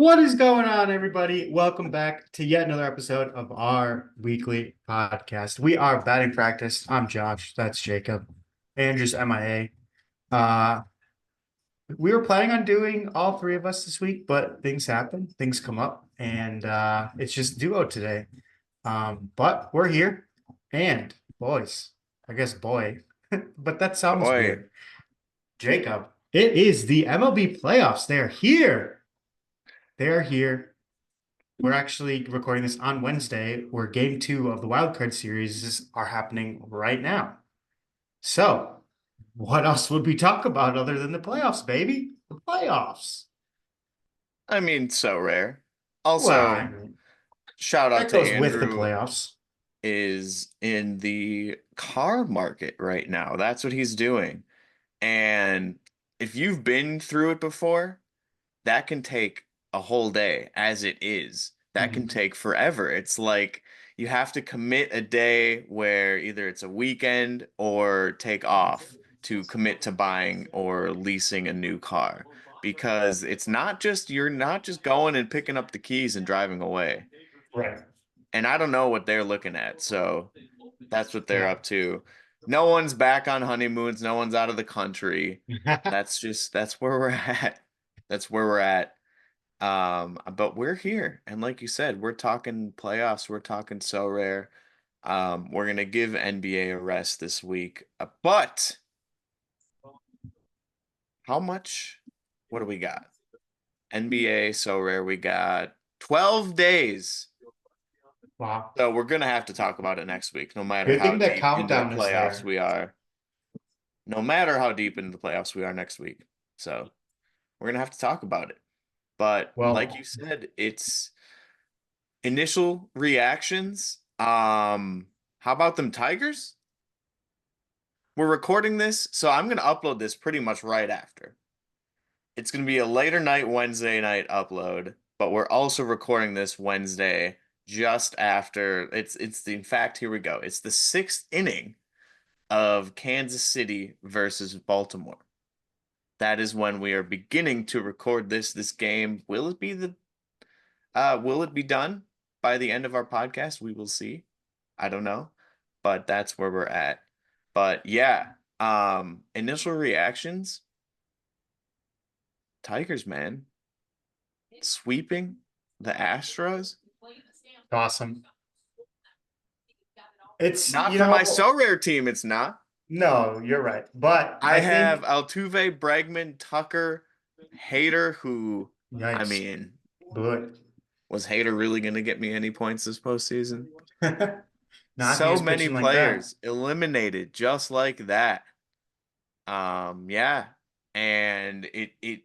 What is going on, everybody? Welcome back to yet another episode of our weekly podcast. We are batting practice. I'm Josh. That's Jacob. Andrew's MIA. Uh, we were planning on doing all three of us this week, but things happen, things come up, and it's just duo today. But we're here, and boys, I guess boy, but that sounds Boy, weird. Jacob, it is the MLB playoffs. They're here. They're here. We're actually recording this on Wednesday, where game two of the wild card series are happening right now. So, what else would we talk about other than the playoffs, baby? The playoffs. I mean, so rare. Well, I Also, mean, shout out that to goes with the Andrew playoffs. is in the car market right now. That's what he's doing. And if you've been through it before, that can take a whole day as it is. That can Mhm. take forever. It's like you have to commit a day where either it's a weekend or take off to commit to buying or leasing a new car because it's not just you're not just going and picking up the keys and driving away. Right. And I don't know what they're looking at, so that's what they're Yeah. up to. No one's back on honeymoons, no one's out of the country. That's where we're at. That's where we're at. But we're here, and like you said, we're talking playoffs. We're talking so rare. We're gonna give NBA a rest this week. But how much? What do we got? NBA so rare. We got 12 days. Wow. So we're gonna have to talk about it next week, no matter Good how thing that deep into the countdown is playoffs there. we are. No matter how deep into the playoffs we are next week. So we're gonna have to talk about it. But like Well, you said, it's initial reactions. How about them Tigers? We're recording this, so I'm gonna upload this pretty much right after. It's gonna be a later night Wednesday night upload, but we're also recording this Wednesday just after in fact, here we go. It's the sixth inning of Kansas City versus Baltimore. That is when we are beginning to record this game. Will it be done by the end of our podcast? We will see. I don't know, but that's where we're at. But yeah, initial reactions, Tigers, man, sweeping the Astros. awesome. It's, Not for my so rare team, it's not. no, you're right. But I I have think, Altuve, Bregman, Tucker, Hader, who, I yikes, mean, blew was Hader really going to get me any points this postseason? it. Not he So was many pitching like that. players eliminated just like that. Yeah. And it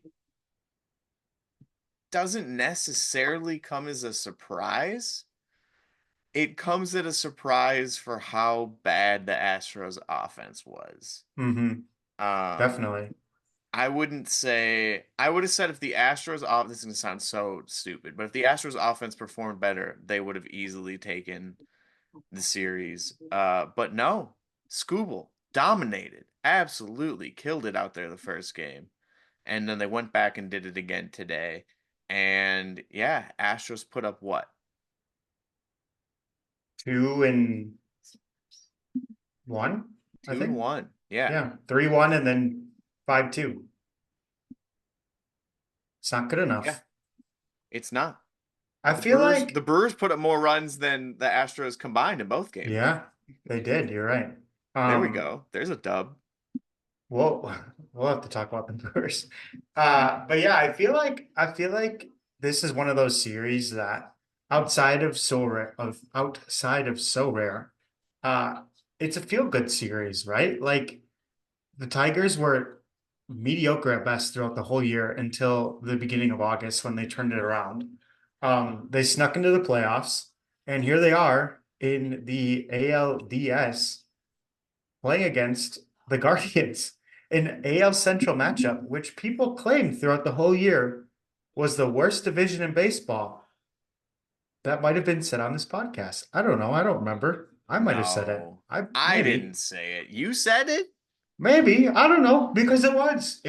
doesn't necessarily come as a surprise. It comes at a surprise for how bad the Astros offense was. Mm-hmm. Um, Definitely. I would have said if the Astros off this is gonna sound so stupid, but if the Astros offense performed better, they would have easily taken the series. But no, Scooble dominated, absolutely killed it out there the first game. And then they went back and did it again today. And yeah, Astros put up what? 2-1, I Two and think. one. Yeah. Yeah. 3-1 and then 5-2. It's not good Yeah. enough. It's not. I The feel Brewers the like, Brewers put up more runs than the Astros combined in both games. yeah, they did. You're right. There we Um, go. There's a dub. we'll we'll have to talk about the Brewers. But yeah, I feel like this is one of those series that outside of so rare, uh, it's a feel good series, right? Like the Tigers were mediocre at best throughout the whole year until the beginning of August when they turned it around. They snuck into the playoffs, and here they are in the ALDS playing against the Guardians, an AL Central matchup, which people claimed throughout the whole year was the worst division in baseball. That might have been said on this podcast. I don't know. I don't remember. I might have said it. No, I I maybe. didn't say it. You said it? Maybe. I don't know because it was.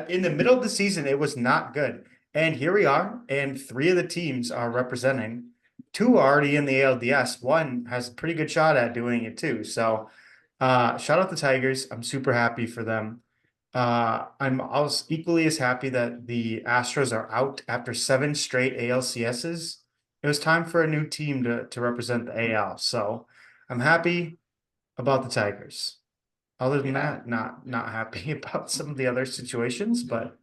In the middle of the season, it was not good. And here we are, and three of the teams are representing. Two are already in the ALDS. One has a pretty good shot at doing it too. So, shout out the Tigers. I'm super happy for them. I was equally as happy that the Astros are out after seven straight ALCSs. It was time for a new team to represent the AL. So, I'm happy about the Tigers. Other than Yeah. that, not happy about some of the other situations, but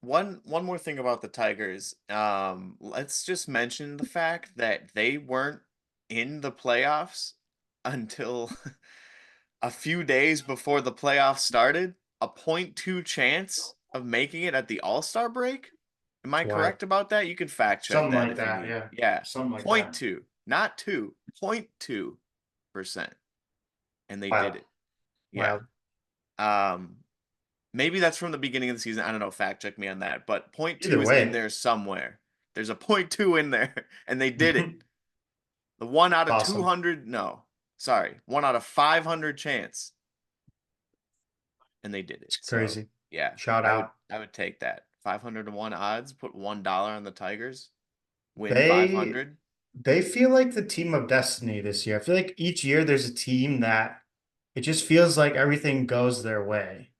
One more thing about the Tigers. Let's just mention the fact that they weren't in the playoffs until a few days before the playoffs started. A .2 chance of making it at the All-Star break. Am I why? correct about that? You can fact check Something that like if you that, need. yeah. Yeah. Something like Point that. 2, not 2, 0.2%. And they did Wild. it. Yeah. Wild. Um, Maybe that's from the beginning of the season. I don't know. Fact check me on that. But point two Either is in way, there somewhere. There's a point two in there, and they did it. The one out of awesome. 200, no, sorry, one out of 500 chance, and they did it. It's So crazy. yeah, Shout I would out. I would take that. 500 to one odds. Put $1 on the Tigers. Win They 500. they feel like the team of destiny this year. I feel like each year there's a team that it just feels like everything goes their way.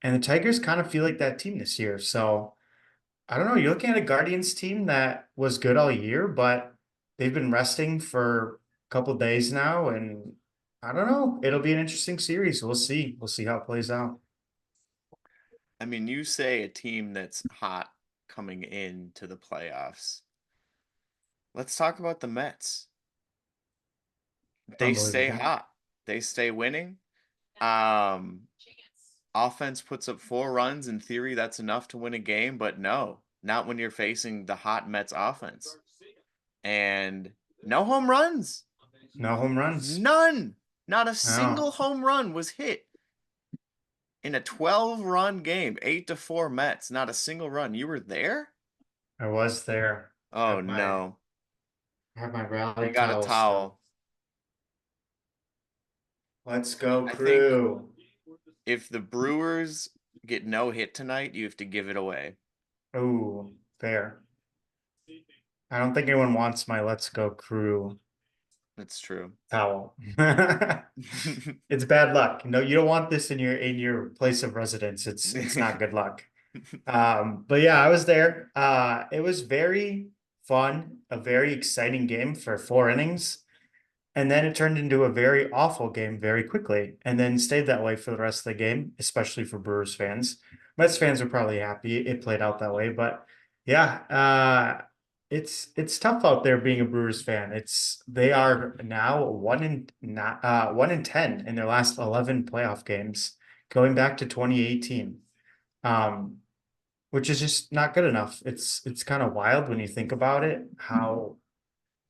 And the Tigers kind of feel like that team this year. So I don't know. You're looking at a Guardians team that was good all year, but they've been resting for a couple days now, and I don't know. It'll be an interesting series. We'll see. We'll see how it plays out. I mean, you say a team that's hot coming into the playoffs. Let's talk about the Mets. They stay Unbelievable. hot. They stay winning. Um, Offense puts up 4 runs. In theory, that's enough to win a game, but no, not when you're facing the hot Mets offense. And no home runs. No home runs. None. Not a No, single home run was hit in a 12-run game, 8-4 Mets. Not a single run. You were there? I was there. I Oh have my no. I have my You rally got a towel still. towel. Let's go, I think crew. if the Brewers get no hit tonight, you have to give it away. Oh, fair. I don't think anyone wants my Let's Go Crew That's true. towel. It's bad luck. No, you don't want this in your place of residence. It's not good luck. But yeah, I was there. It was very fun, a very exciting game for 4 innings. And then it turned into a very awful game very quickly, and then stayed that way for the rest of the game, especially for Brewers fans. Mets fans were probably happy it played out that way, but yeah, it's tough out there being a Brewers fan. They are now 1-10 in their last 11 playoff games, going back to 2018. Um, which is just not good enough. It's kind of wild when you think about it, how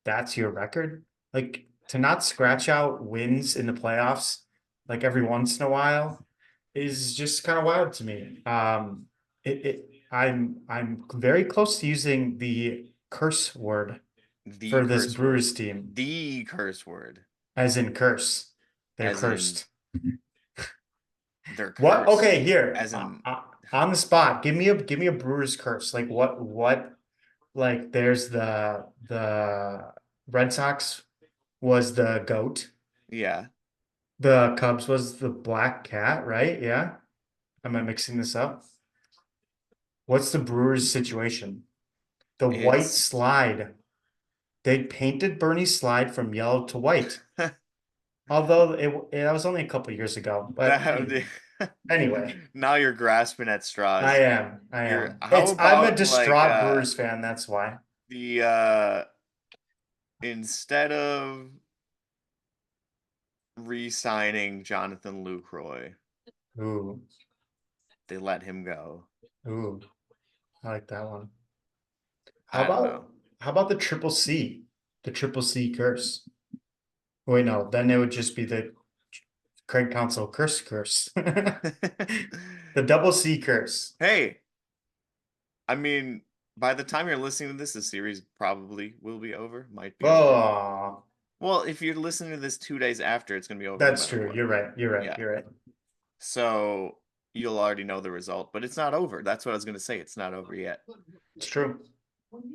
that's your record. Like to not scratch out wins in the playoffs like every once in a while is just kind of wild to me. I'm very close to using the curse word The for this curse word. Brewers team, The curse word. as in curse. They're As in cursed. they're What? cursed. Okay, here As in on the spot. Give me a Brewers curse. Like what? Like there's the Red Sox was the goat. yeah. The Cubs was the black cat, right? Yeah. Am I mixing this up? What's the Brewers situation? The white It's slide. They painted Bernie's slide from yellow to white. Although that was only a couple years ago. But that anyway, now you're grasping at I straws. am. I You're am. how I'm a about like distraught Brewers fan. That's why. the instead of re-signing Jonathan Lucroy, Ooh, they let him go. ooh, I like that one. How I don't know. about how about the triple C? The triple C curse. Wait, no, then it would just be the Craig Council curse. The double C curse. Hey, I mean, by the time you're listening to this, the series probably will be over, might be over. Oh, Well, if you're listening to this 2 days after, it's gonna be over no that's matter true. what. You're right. You're right. Yeah. You're right. So you'll already know the result, but it's not over. That's what I was going to say. It's not over yet. It's true.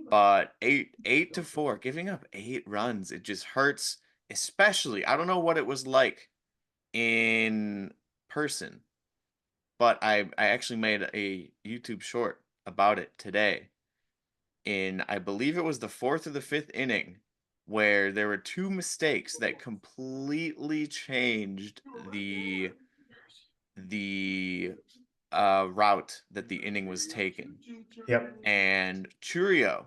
But 8-4, giving up 8 runs, it just hurts. Especially, I don't know what it was like in person, but I actually made a YouTube short about it today. In I believe it was the fourth or the fifth inning, where there were two mistakes that completely changed the route that the inning was taken. Yep. And Churio,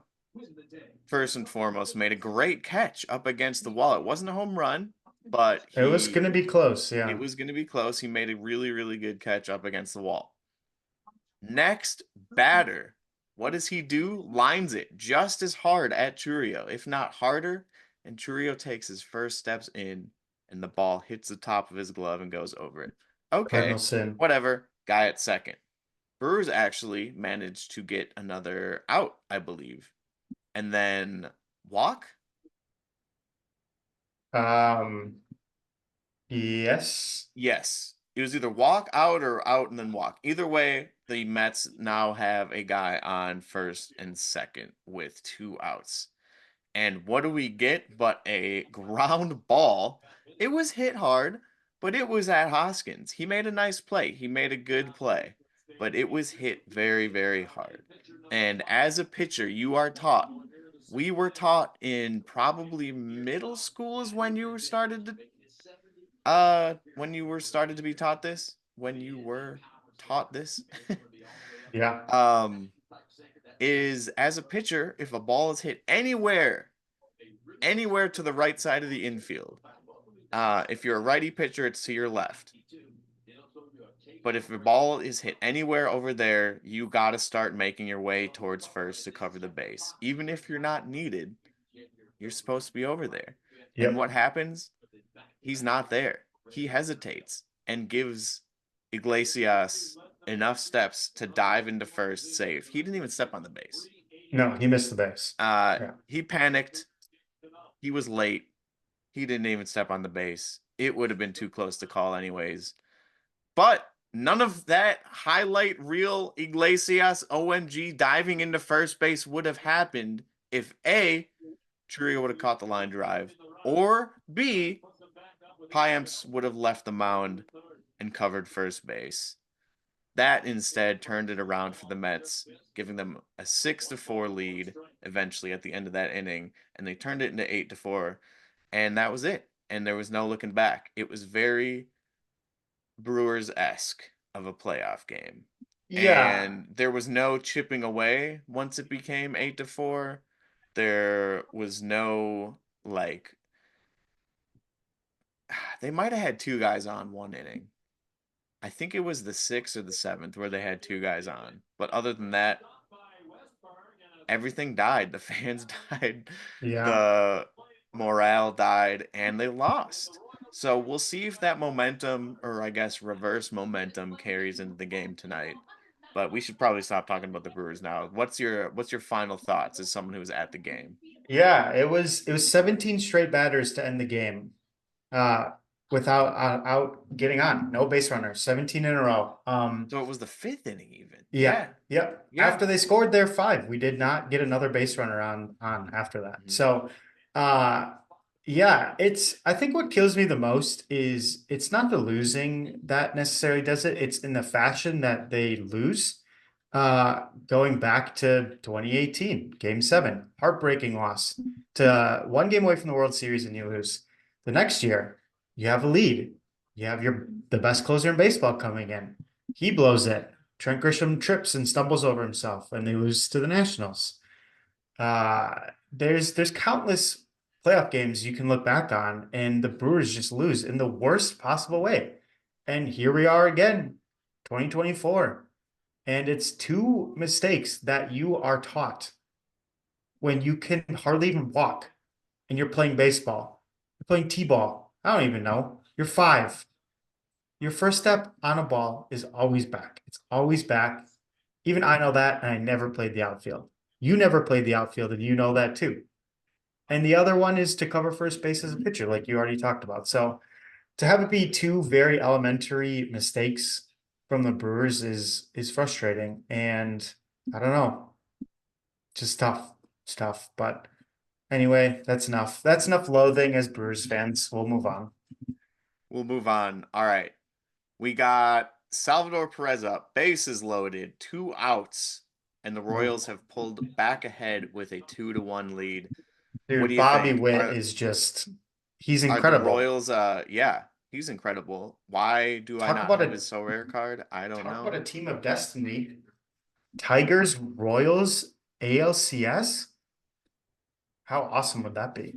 first and foremost, made a great catch up against the wall. It wasn't a home run, but It was he gonna be close, it yeah. was going to be close. He made a really, really good catch up against the wall. Next batter, what does he do? Lines it just as hard at Churio, if not harder. And Churio takes his first steps in, and the ball hits the top of his glove and goes over it. Cardinal Okay, sin. whatever. Guy at second. Brewers actually managed to get another out, I believe, and then walk. Um, yes. Yes, it was either walk out or out and then walk. Either way, the Mets now have a guy on first and second with 2 outs. And what do we get but a ground ball? It was hit hard, but it was at Hoskins. He made a nice play. He made a good play, but it was hit very, very hard. And as a pitcher, you are taught. We were taught in probably middle school is when you were started to be taught this, when you were taught this. Yeah. um is as a pitcher, if a ball is hit anywhere to the right side of the infield. If you're a righty pitcher, it's to your left. But if the ball is hit anywhere over there, you got to start making your way towards first to cover the base. Even if you're not needed, you're supposed to be over there. And Yep. what happens? He's not there. He hesitates and gives Iglesias enough steps to dive into first safe. He didn't even step on the base. No, he missed the base. Yeah. He panicked. He was late. He didn't even step on the base. It would have been too close to call anyways. But none of that highlight reel Iglesias OMG diving into first base would have happened if A, Churio would have caught the line drive, or B, Payamps would have left the mound and covered first base. That instead turned it around for the Mets, giving them a 6-4 lead eventually at the end of that inning, and they turned it into 8-4, and that was it. And there was no looking back. It was very Brewers-esque of a playoff game. Yeah. And there was no chipping away once it became 8-4. There was no like they might have had two guys on one inning. I think it was the sixth or the seventh where they had two guys on. But other than that, everything died. The fans died, Yeah. the morale died, and they lost. So we'll see if that momentum, or I guess reverse momentum, carries into the game tonight. But we should probably stop talking about the Brewers now. What's your final thoughts as someone who was at the game? Yeah, it was 17 straight batters to end the game. Uh without out getting on. No base runners, 17 in a row. So it was the fifth inning, even. Yeah, Yeah, yep. yeah. After they scored their five, we did not get another base runner on after that. Mhm. So, uh, yeah, it's. I think what kills me the most is it's not the losing that necessarily does it. It's in the fashion that they lose. Going back to 2018, Game Seven, heartbreaking loss to one game away from the World Series, and you lose. The next year, you have a lead. You have the best closer in baseball coming in. He blows it. Trent Grisham trips and stumbles over himself, and they lose to the Nationals. There's countless playoff games you can look back on, and the Brewers just lose in the worst possible way. And here we are again, 2024, and it's two mistakes that you are taught when you can hardly even walk, and you're playing baseball, you're playing t-ball. I don't even know. You're five. Your first step on a ball is always back. It's always back. Even I know that, and I never played the outfield. You never played the outfield, and you know that too. And the other one is to cover first base as a pitcher, like you already talked about. So to have it be two very elementary mistakes from the Brewers is frustrating, and I don't know, just tough. It's tough. But anyway, that's enough. That's enough loathing as Brewers fans. We'll move on. We'll move on. All right. We got Salvador Perez up, bases loaded, 2 outs, and the Royals Ooh. have pulled back ahead with a 2-1 lead. What do Dude, you Bobby think? Witt is just he's Are the incredible. Royals yeah, he's incredible. Why do I Talk not about have his a so rare card? I don't talk about a know. team of destiny. Tigers, Royals, ALCS. How awesome would that be?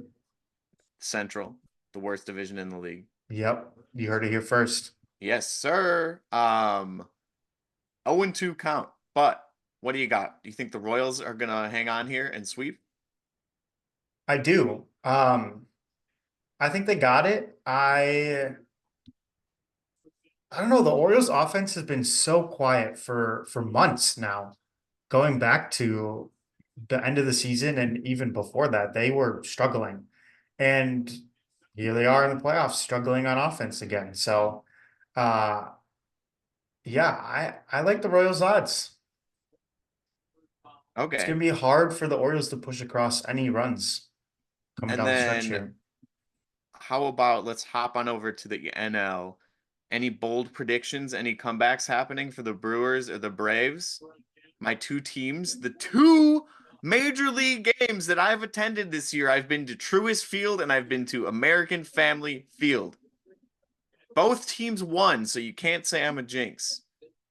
Central, the worst division in the league. Yep, you heard it here first. Yes, sir. 0-2 count. But what do you got? Do you think the Royals are gonna hang on here and sweep? I do. I think they got it. I don't know. The Orioles offense has been so quiet for months now. Going back to the end of the season and even before that, they were struggling. And here they are in the playoffs, struggling on offense again. So uh yeah, I like the Royals odds. It's gonna Okay. be hard for the Orioles to push across any runs coming And down the stretch then here. how about let's hop on over to the NL. Any bold predictions? Any comebacks happening for the Brewers or the Braves? My two teams, the two major league games that I've attended this year. I've been to Truist Field and I've been to American Family Field. Both teams won, so you can't say I'm a jinx.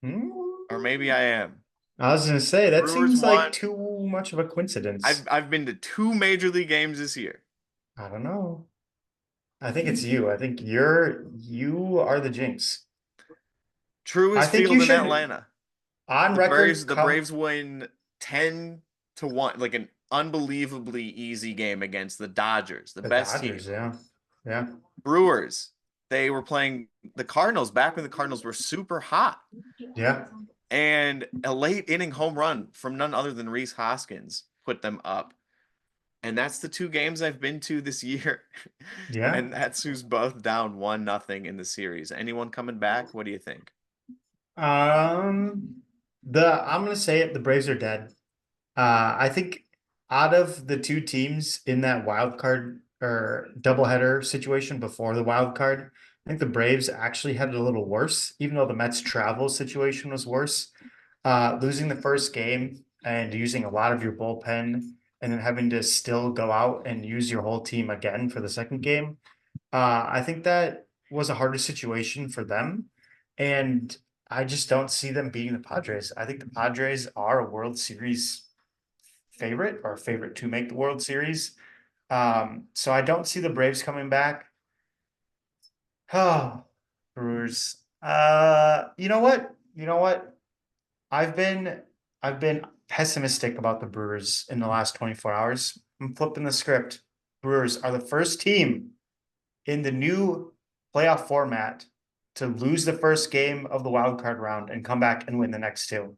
Hmm? Or maybe I am. I was gonna say that Brewers seems won. like too much of a coincidence. I've been to two major league games this year. I don't know. I think it's you. I think you are the jinx. I Truist think you Field in should Atlanta. on The record Braves the come Braves win 10-1, like an unbelievably easy game against the Dodgers, the the best Dodgers, team. yeah. Yeah. Brewers, they were playing the Cardinals back when the Cardinals were super hot. Yeah. And a late inning home run from none other than Reese Hoskins put them up. And that's the two games I've been to this year. Yeah. And that's who's both down 1-0 in the series. Anyone coming back? What do you think? I'm gonna say it, the Braves are dead. I think out of the two teams in that wild card or doubleheader situation before the wild card, I think the Braves actually had it a little worse, even though the Mets travel situation was worse. Losing the first game and using a lot of your bullpen and then having to still go out and use your whole team again for the second game. I think that was a harder situation for them. And I just don't see them beating the Padres. I think the Padres are a World Series favorite or favorite to make the World Series. So I don't see the Braves coming back. Oh, Brewers. You know what? You know what? I've been I've been pessimistic about the Brewers in the last 24 hours. I'm flipping the script. Brewers are the first team in the new playoff format to lose the first game of the wild card round and come back and win the next two.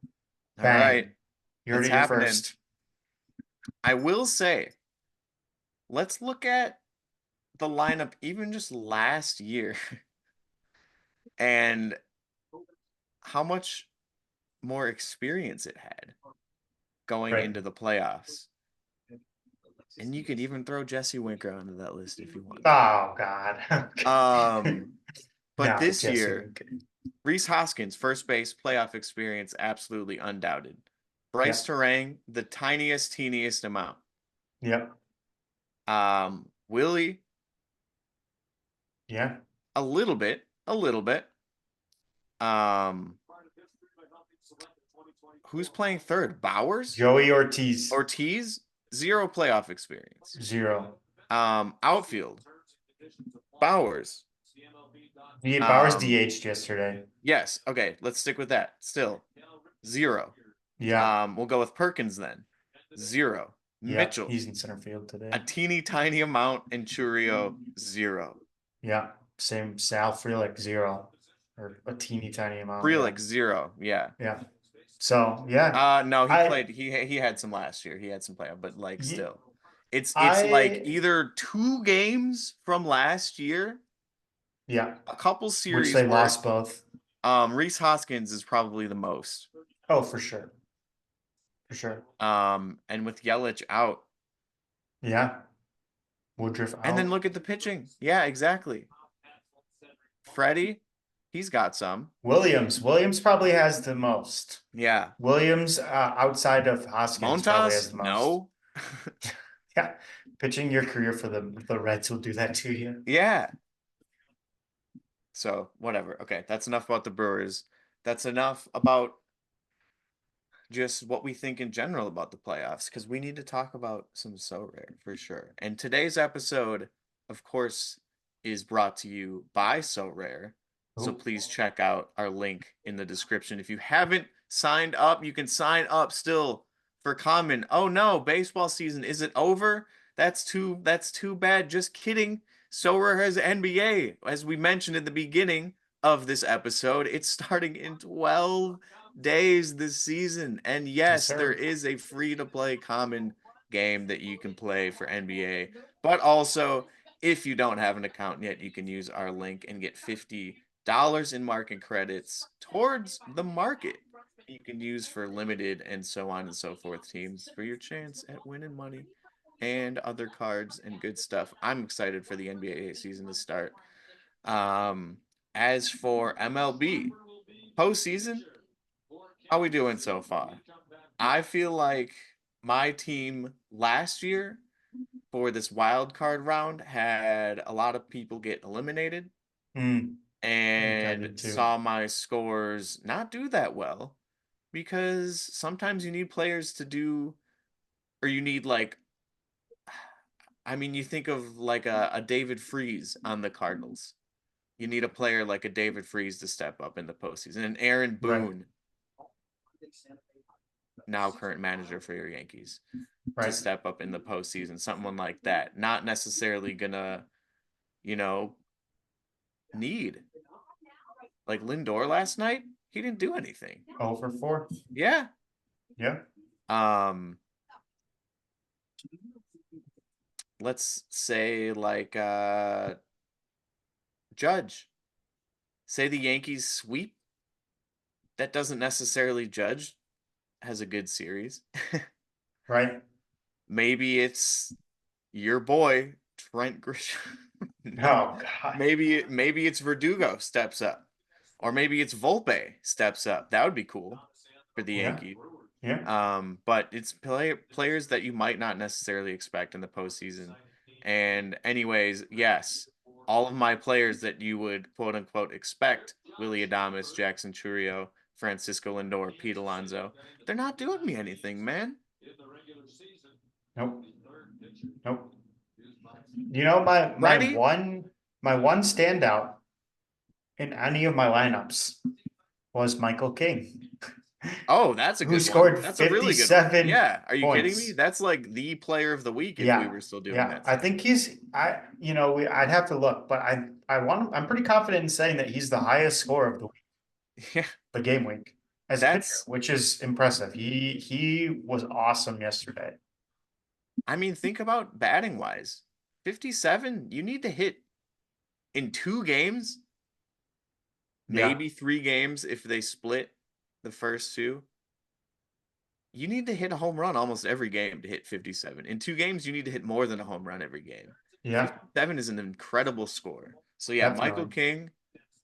All right, Bang. You heard it's it here happening. first. I will say, let's look at the lineup even just last year and how much more experience it had going Right. into the playoffs. And you could even throw Jesse Winker onto that list if you want to. Oh God. Um, but No, this Jesse year, Winker. Reese Hoskins, first base playoff experience, absolutely undoubted. Bryce Yeah. Terang, the tiniest, teeniest amount. Yep. Willie, Yeah. a little bit. Um, who's playing third? Bowers? Joey Ortiz. Ortiz? Zero playoff experience. Zero. Outfield. Bowers. Bowers Um, DH'd yesterday. yes. Okay, let's stick with that. Still, zero. Yeah. We'll go with Perkins then. Zero. Yeah. Mitchell, He's in center field a today. teeny tiny amount, and Churio, zero. Yeah. Same Sal Frelick, zero. Or a teeny tiny amount. Yeah. Frelick, zero. Yeah. Yeah. So yeah. No, he I played. He had some last year. He had some playoff, but like y- still, it's like I either two games from last year, yeah. a couple Which series they where lost both. Reese Hoskins is probably the most. Oh, for sure. For sure. And with Yelich out, Yeah. Woodruff and then out. look at the pitching. Yeah, exactly. Freddie, he's got some. Williams probably has the most. Yeah. Williams, outside of Hoskins, probably has Montas, the most. no. Yeah. Pitching your career for the Reds will do that to you. Yeah. So whatever. Okay, that's enough about the Brewers. That's enough about just what we think in general about the playoffs because we need to talk about some Sorare for sure. And today's episode, of course, is brought to you by Sorare. So Oh, please check out our link in the description. If you haven't signed up, you can sign up still for Common. Oh no, baseball season is it over? That's too bad. Just kidding. Sorare has NBA. As we mentioned at the beginning of this episode, it's starting in 12 days this season. And yes, yes, there sir. is a free to play common game that you can play for NBA. But also, if you don't have an account yet, you can use our link and get $50 in market credits towards the market you can use for limited and so on and so forth teams for your chance at winning money and other cards and good stuff. I'm excited for the NBA season to start. Um, as for MLB postseason, how we doing so far? I feel like my team last year for this wild card round had a lot of people get eliminated I think I and did too. saw my scores not do that well because sometimes you need players to do, or you need like, I mean, you think of like a David Freeze on the Cardinals. You need a player like a David Freeze to step up in the postseason, and Aaron Right. Boone, now current manager for your Yankees, to Right. step up in the postseason. Someone like that, not necessarily gonna, you know, need like Lindor last night. He didn't do anything. Over four. Yeah. Yeah. Um. Let's say like Judge. Say the Yankees sweep. That doesn't necessarily Judge has a good series. Right. Maybe it's your boy Trent Grisham. No, Oh God. maybe it's Verdugo steps up, or maybe it's Volpe steps up. That would be cool for the Yeah. Yankees. Yeah. But it's players that you might not necessarily expect in the postseason. And anyways, yes, all of my players that you would quote unquote expect, Willie Adames, Jackson Churio, Francisco Lindor, Pete Alonso, they're not doing me anything, man. Nope. Nope. You know, my Freddie? one standout in any of my lineups was Michael King, Oh, that's a who good one. scored That's a really good one. 57 Yeah. Are you kidding me? points. That's like the player of the week if we Yeah. were still doing Yeah. that I stuff. think I'd have to look, but I'm pretty confident in saying that he's the highest score of Yeah. the game week as a pitcher, That's, which is impressive. He was awesome yesterday. I mean, think about batting wise. 57, you need to hit in 2 games, Yeah. maybe 3 games if they split the first two. You need to hit a home run almost every game to hit 57. In 2 games, you need to hit more than a home run every game. Yeah. 57 is an incredible score. So, yeah, Michael Definitely. King,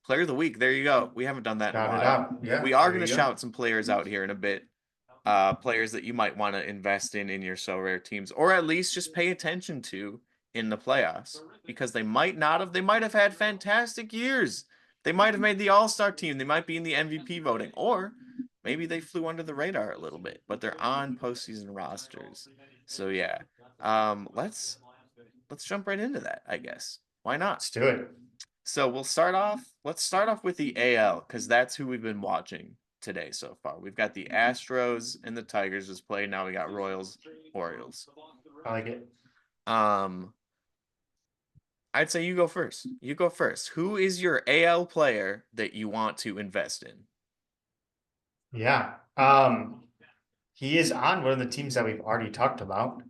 player of the week. There you go. We haven't done that in a Shout it while. out. Yeah. We are There going to you go. shout some players out here in a bit. Players that you might want to invest in your so rare teams, or at least just pay attention to in the playoffs because they might have had fantastic years. They might have made the All-Star team. They might be in the MVP voting, or maybe they flew under the radar a little bit, but they're on postseason rosters. So yeah, let's jump right into that, I guess. Why not? Let's do it. So we'll start off. Let's start off with the AL because that's who we've been watching today so far. We've got the Astros and the Tigers just played. Now we got Royals, Orioles. I like it. Um, I'd say you go first. You go first. Who is your AL player that you want to invest in? Yeah. He is on one of the teams that we've already talked about.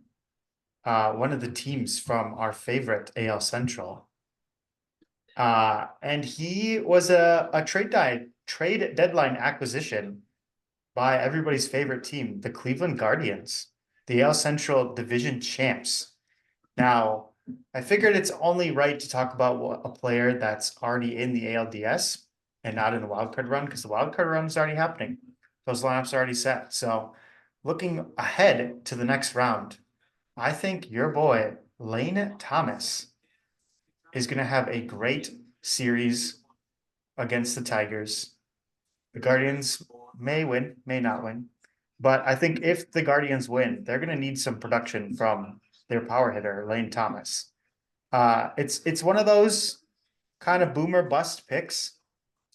One of the teams from our favorite AL Central. And he was a trade deadline acquisition by everybody's favorite team, the Cleveland Guardians, the AL Central Division champs. Now, I figured it's only right to talk about a player that's already in the ALDS and not in the wildcard run because the wildcard run is already happening. Those lineups are already set. So, looking ahead to the next round, I think your boy, Lane Thomas, is going to have a great series against the Tigers. The Guardians may win, may not win. But I think if the Guardians win, they're going to need some production from their power hitter, Lane Thomas. It's one of those kind of boomer bust picks.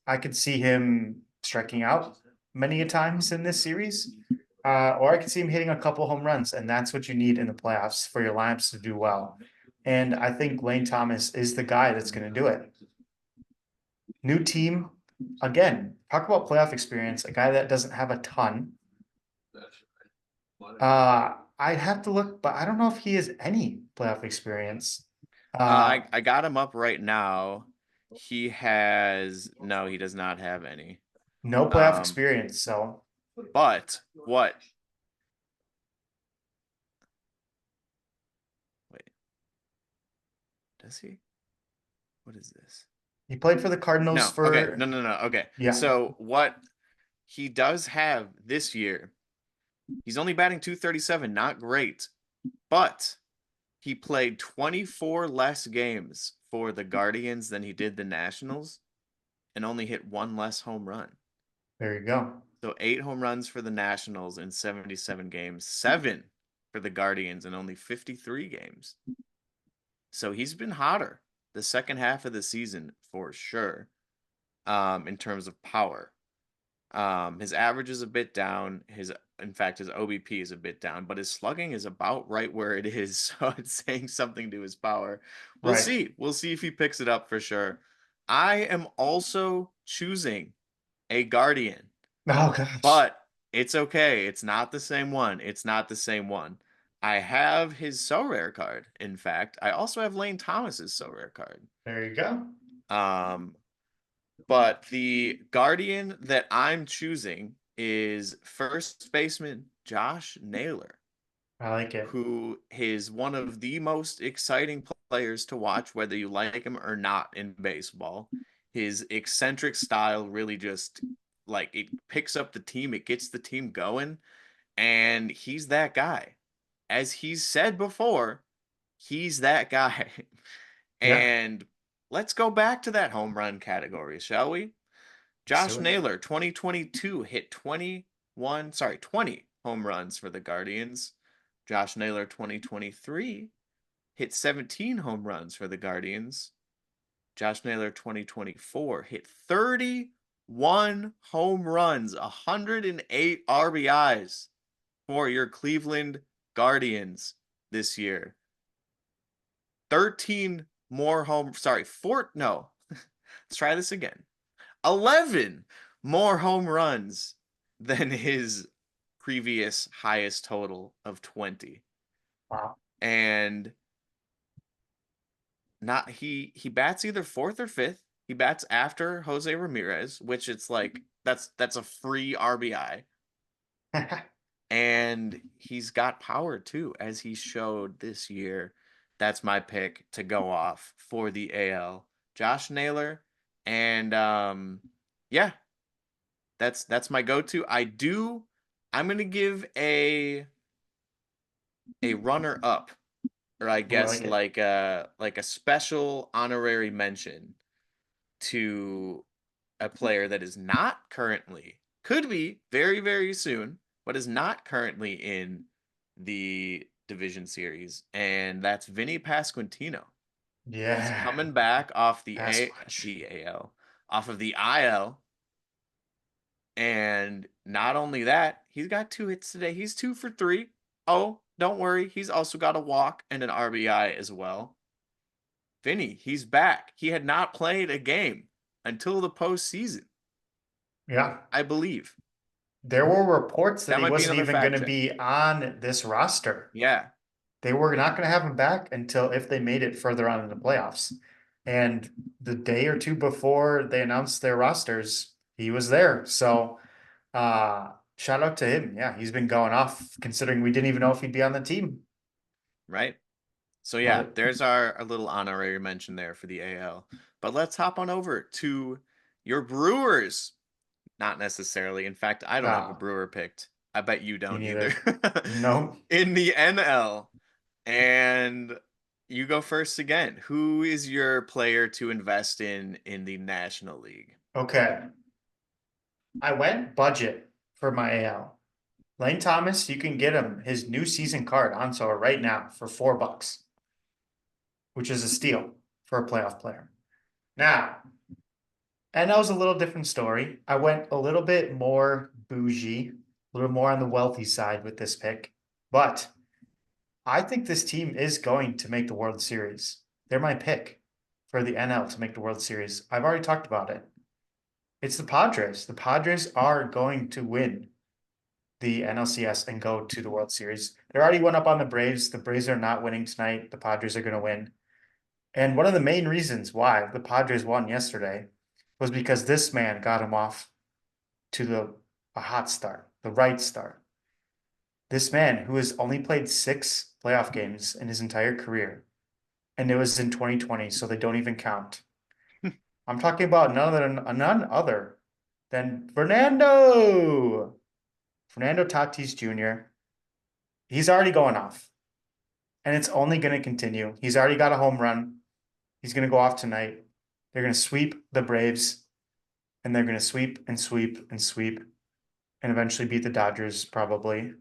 I could see him striking out many a times in this series, or I could see him hitting a couple home runs, and that's what you need in the playoffs for your lineups to do well. And I think Lane Thomas is the guy that's going to do it. New team, again, talk about playoff experience, a guy that doesn't have a ton. I'd have to look, but I don't know if he has any playoff experience. I got him up right now. He has no, he does not have any. No playoff Um, experience, so but what? Wait, does he? What is this? he played for the Cardinals No, okay, for no. Okay, yeah, so what he does have this year, he's only batting 237, not great, but he played 24 less games for the Guardians than he did the Nationals and only hit one less home run. there you go. So 8 home runs for the Nationals in 77 games, 7 for the Guardians in only 53 games. So he's been hotter the second half of the season for sure, in terms of power. His average is a bit down. In fact, his OBP is a bit down, but his slugging is about right where it is. So it's saying something to his power. We'll Right. see. We'll see if he picks it up for sure. I am also choosing a Guardian, Oh gosh. but it's okay. It's not the same one. It's not the same one. I have his Sorare card. In fact, I also have Lane Thomas's Sorare card. There you go. Um, but the Guardian that I'm choosing is first baseman Josh Naylor, I like it. who is one of the most exciting players to watch, whether you like him or not in baseball. His eccentric style really just like it picks up the team, it gets the team going, and he's that guy. As he's said before, he's that guy. Yeah, And let's go back to that home run category, shall we? let's do Josh it. Naylor, 2022, hit 20 home runs for the Guardians. Josh Naylor, 2023, hit 17 home runs for the Guardians. Josh Naylor, 2024, hit 31 home runs, 108 RBIs for your Cleveland Guardians this year. 13 more no. Let's try this again. 11 more home runs than his previous highest total of 20. Wow. And not he bats either fourth or fifth. He bats after Jose Ramirez, which it's like that's a free RBI. And he's got power too, as he showed this year. That's my pick to go off for the AL. Josh Naylor. And yeah, that's my go-to. I'm gonna give a runner up, or I Ooh, I guess like it. like a special honorary mention to a player that is not currently, could be very, very soon, but is not currently in the division series, and that's Vinny Pasquantino. He's Yeah. coming back off Pass watch. the AL, off of the IL, and not only that, he's got 2 hits today. He's 2 for 3. Oh, don't worry, he's also got a walk and an RBI as well. Vinny, he's back. He had not played a game until the postseason, Yeah. I believe. There were reports that That he might be wasn't another even going fact to check. be on this roster. Yeah. They were not going to have him back until if they made it further on in the playoffs. And the day or two before they announced their rosters, he was there. So shout out to him. Yeah, he's been going off considering we didn't even know if he'd be on the team. right? So Love yeah, it. there's our little honorary mention there for the AL. But let's hop on over to your Brewers. Not necessarily. In fact, I don't have a Ah, Brewer picked. I bet you me don't either. neither. No. In the NL. And you go first again. Who is your player to invest in the National League? Okay. I went budget for my AL. Lane Thomas, you can get him his new season card on Sorare right now for $4, which is a steal for a playoff player. Now, and that was a little different story. I went a little bit more bougie, a little more on the wealthy side with this pick, but I think this team is going to make the World Series. They're my pick for the NL to make the World Series. I've already talked about it. It's the Padres. The Padres are going to win the NLCS and go to the World Series. They already went up on the Braves. The Braves are not winning tonight. The Padres are going to win. And one of the main reasons why the Padres won yesterday was because this man got him off to a hot start, the right start. This man who has only played 6 playoff games in his entire career, and it was in 2020, so they don't even count. I'm talking about none other than Fernando Tatis Jr. He's already going off, and it's only going to continue. He's already got a home run. He's going to go off tonight. They're going to sweep the Braves, and they're going to sweep and sweep and sweep, and eventually beat the Dodgers, probably.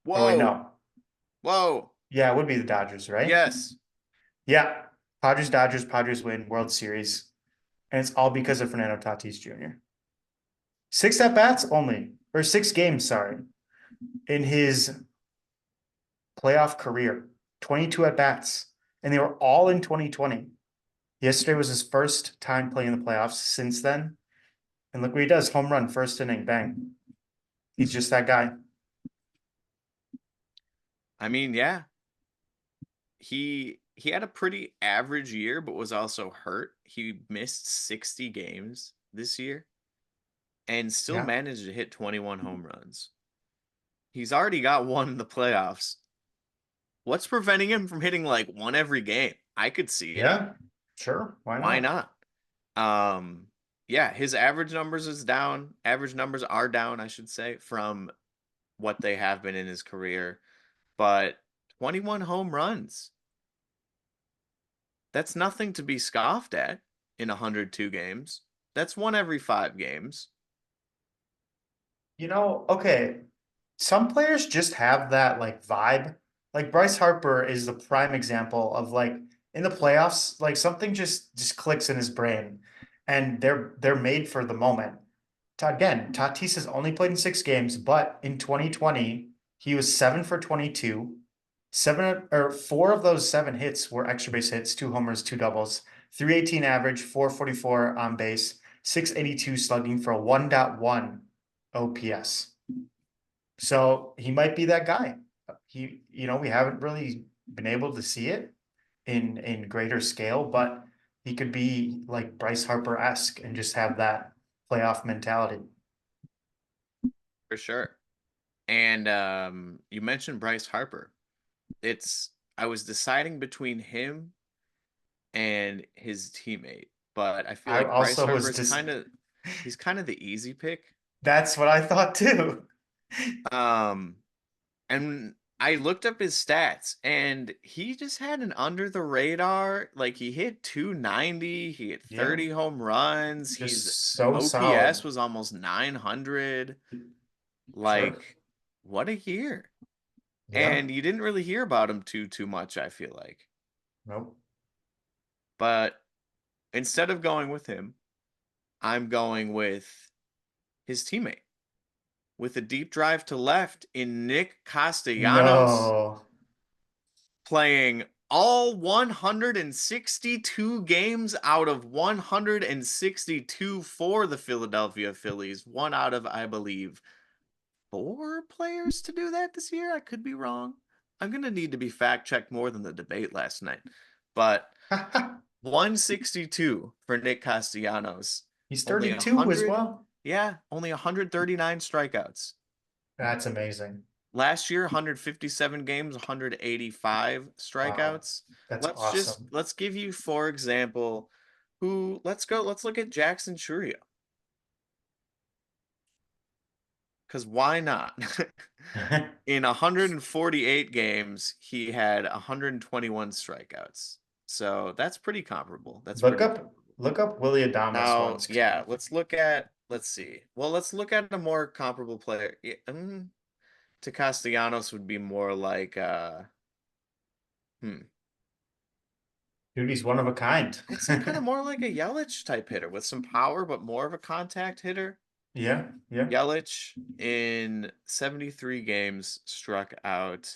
Or wait, Whoa. no. Whoa. Yeah, it would be the Dodgers, right? Yes. Yeah. Padres win World Series, and it's all because of Fernando Tatis Jr. 6 at-bats only, or 6 games, sorry, in his playoff career. 22 at-bats, and they were all in 2020. Yesterday was his first time playing the playoffs since then. And look what he does, home run, first inning, bang. He's just that guy. I mean, yeah. He had a pretty average year, but was also hurt. He missed 60 games this year and still Yeah. managed to hit 21 home runs. He's already got one in the playoffs. What's preventing him from hitting like one every game? I could see it. Yeah. Sure. Why Why not? not? Um, yeah, his average numbers is down. Average numbers are down, I should say, from what they have been in his career. But 21 home runs. That's nothing to be scoffed at in 102 games. That's one every 5 games. Okay. Some players just have that like vibe. Like Bryce Harper is the prime example of like in the playoffs, like something just clicks in his brain and they're made for the moment. Again, Tatis has only played in 6 games, but in 2020, he was 7 for 22. Seven or four of those 7 hits were extra base hits, 2 homers, 2 doubles, 318 average, 444 on base, 682 slugging for a 1.1 OPS. So he might be that guy. We haven't really been able to see it in greater scale, but he could be like Bryce Harper-esque and just have that playoff mentality. For sure. And you mentioned Bryce Harper. It's I was deciding between him and his teammate, but I feel I like Bryce also Harper was is just he's kind of the easy pick. that's what I thought too. Um and I looked up his stats and he just had an under the radar, like he hit 290, he hit Yeah, 30 home runs, he's just so OPS solid. was almost 900. Sure. Like what a year. Yeah. And you didn't really hear about him too much, I feel like. Nope. But instead of going with him, I'm going with his teammate with a deep drive to left in Nick Castellanos, No. playing all 162 games out of 162 for the Philadelphia Phillies. One out of, I believe, 4 players to do that this year. I could be wrong. I'm going to need to be fact checked more than the debate last night. But 162 for Nick Castellanos. He's Only 32 as 100. well. Yeah, only 139 strikeouts. That's amazing. Last year, 157 games, 185 Wow. strikeouts. That's awesome. Let's give you, for example, let's look at Jackson Churio. Because why not? In 148 games, he had 121 strikeouts. So that's pretty comparable. That's Look pretty up comparable. look up Willie Adames Now, ones. yeah, let's see. Well, let's look at a more comparable player. To Castellanos would be more like hmm. Dude, he's one of a kind. I'd say kind of more like a Yelich type hitter with some power, but more of a contact hitter. Yeah, yeah. Yelich in 73 games struck out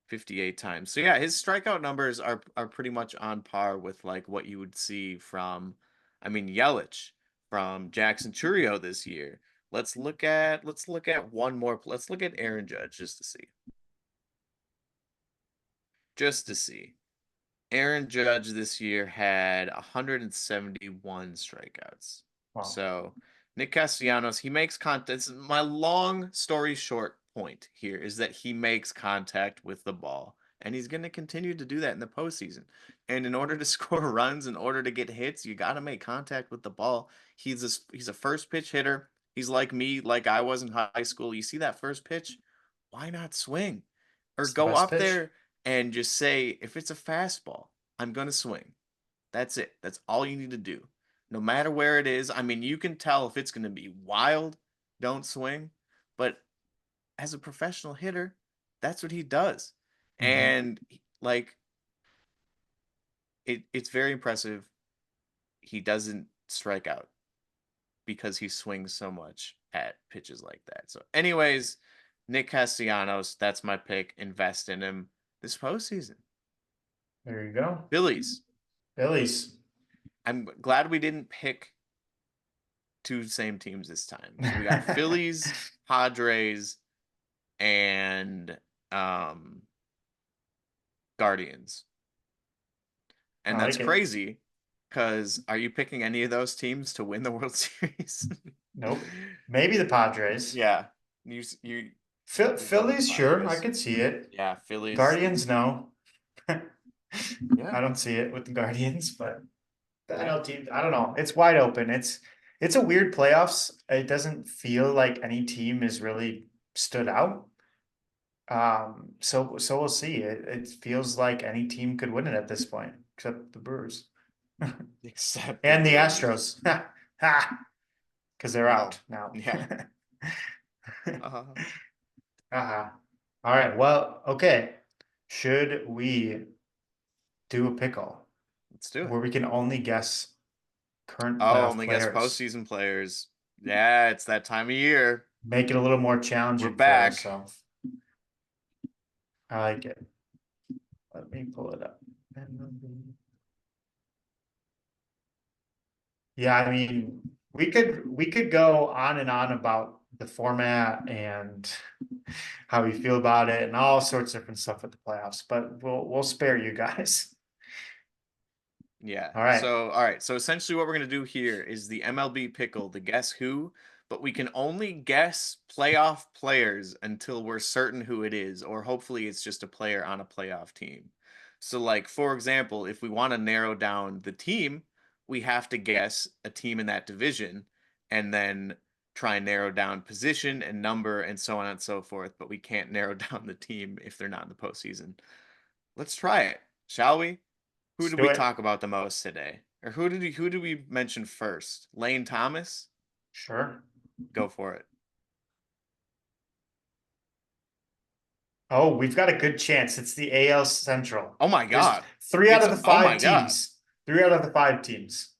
58 times. So yeah, his strikeout numbers are pretty much on par with like what you would see from, I mean, Yelich, from Jackson Churio this year. Let's look at one more. Let's look at Aaron Judge just to see. Just to see. Aaron Judge this year had 171 strikeouts. Wow. So Nick Castellanos, he makes contact. My long story short point here is that he makes contact with the ball, and he's going to continue to do that in the postseason. And in order to score runs, in order to get hits, you got to make contact with the ball. He's a first pitch hitter. He's like me, like I was in high school. You see that first pitch? Why not swing? Or It's the go best up pitch. there and just say, if it's a fastball, I'm going to swing. That's it. That's all you need to do. No matter where it is. I mean, you can tell if it's going to be wild, don't swing. But as a professional hitter, that's what he does. Hmm. And like it's very impressive. He doesn't strike out because he swings so much at pitches like that. So, anyways, Nick Castellanos, that's my pick. Invest in him this postseason. There you go. Phillies. Phillies. I'm glad we didn't pick two same teams this time. So we got Phillies, Padres, and um Guardians. I And that's like it. crazy because are you picking any of those teams to win the World Series? Nope. Maybe the Padres. Yeah. You're going Phillies, sure, I Padres. could see it. Yeah, Phillies. Guardians, no. Yeah. I don't see it with the Guardians, but the Yeah. NL team, I don't know. It's wide open. It's a weird playoffs. It doesn't feel like any team is really stood out. So we'll see. It feels like any team could win it at this point, except the Brewers Except the and the Brewers. Astros. Ha, because they're Well, out now. yeah. Uh, Uh-huh. All right. Well, okay. Should we do a pickle let's do it. where we can only guess current Oh, playoff only guess players? postseason players. Yeah, it's that time of year. Make it a little more We're challenging for back. ourselves. I like it. Let me pull it up. Yeah, I mean, we could go on and on about the format and how we feel about it and all sorts of different stuff with the playoffs, but we'll spare you guys. Yeah. All right. So, all right. So essentially what we're going to do here is the MLB pickle, the guess who, but we can only guess playoff players until we're certain who it is, or hopefully it's just a player on a playoff team. So like for example, if we want to narrow down the team, we have to guess a team in that division and then try and narrow down position and number and so on and so forth, but we can't narrow down the team if they're not in the postseason. Let's try it, shall we? Who Let's did do we it. talk about the most today? Or who did we mention first? Lane Thomas? Sure. Go for it. Oh, we've got a good chance. It's the AL Central. Oh my There's god. three out It's of the oh my five god. teams. Three out of the five teams.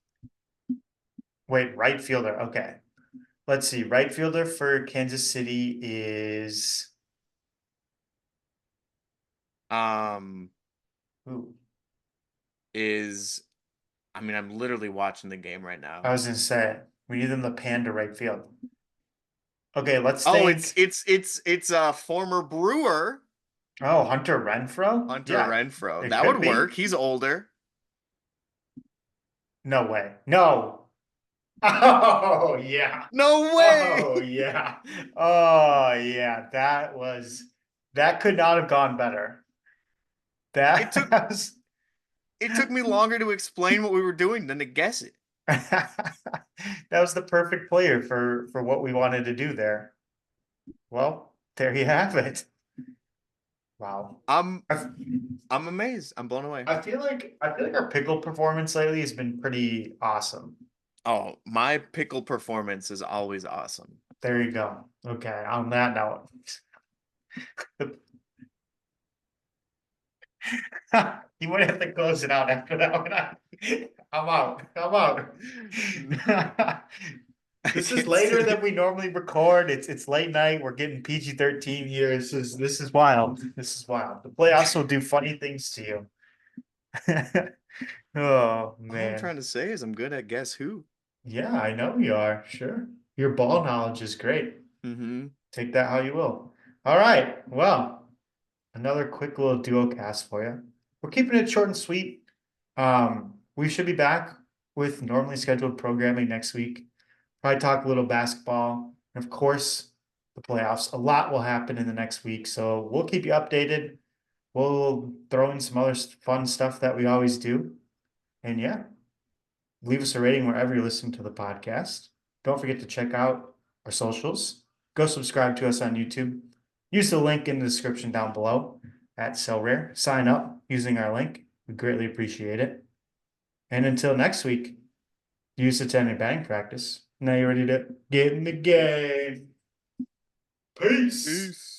Wait, right fielder. Okay. Let's see. Right fielder for Kansas City is Um who? is I mean I'm literally watching the game right I now. was gonna say we need them to pan to right field. Okay, let's Oh, think. it's a former Brewer, Oh, Hunter Renfro? Hunter Yeah, Renfro. it That could would work. be. He's older. No way. No. Oh yeah. No way. Oh yeah. Oh yeah. That could not have gone better. It That took was it took me longer to explain what we were doing than to guess it. that was the perfect player for what we wanted to do there. Well, there you have it. Wow. I'm I, I'm amazed. I'm blown away. I feel like our pickle performance lately has been pretty awesome. Oh, my pickle performance is always awesome. There you go. Okay, on that note. You might have to close it out after that one. I'm out. I'm out. I This is can't later say. than we normally record. It's late night. We're getting PG-13 here. This is wild. This is wild. The playoffs will do funny things to you. Oh All I'm man. trying to say is I'm good at guess who. Yeah, I know you are. Sure. Your ball knowledge is great. Mm-hmm. Take that how you will. All right. Well, another quick little duo cast for you. We're keeping it short and sweet. We should be back with normally scheduled programming next week. Probably talk a little basketball. And of course, the playoffs. A lot will happen in the next week. So we'll keep you updated. We'll throw in some other fun stuff that we always do. And yeah, leave us a rating wherever you listen to the podcast. Don't forget to check out our socials. Go subscribe to us on YouTube. Use the link in the description down below at Sorare. Sign up using our link. We greatly appreciate it. And until next week, use attending batting practice. Now you're ready to get in the game. Peace. Peace.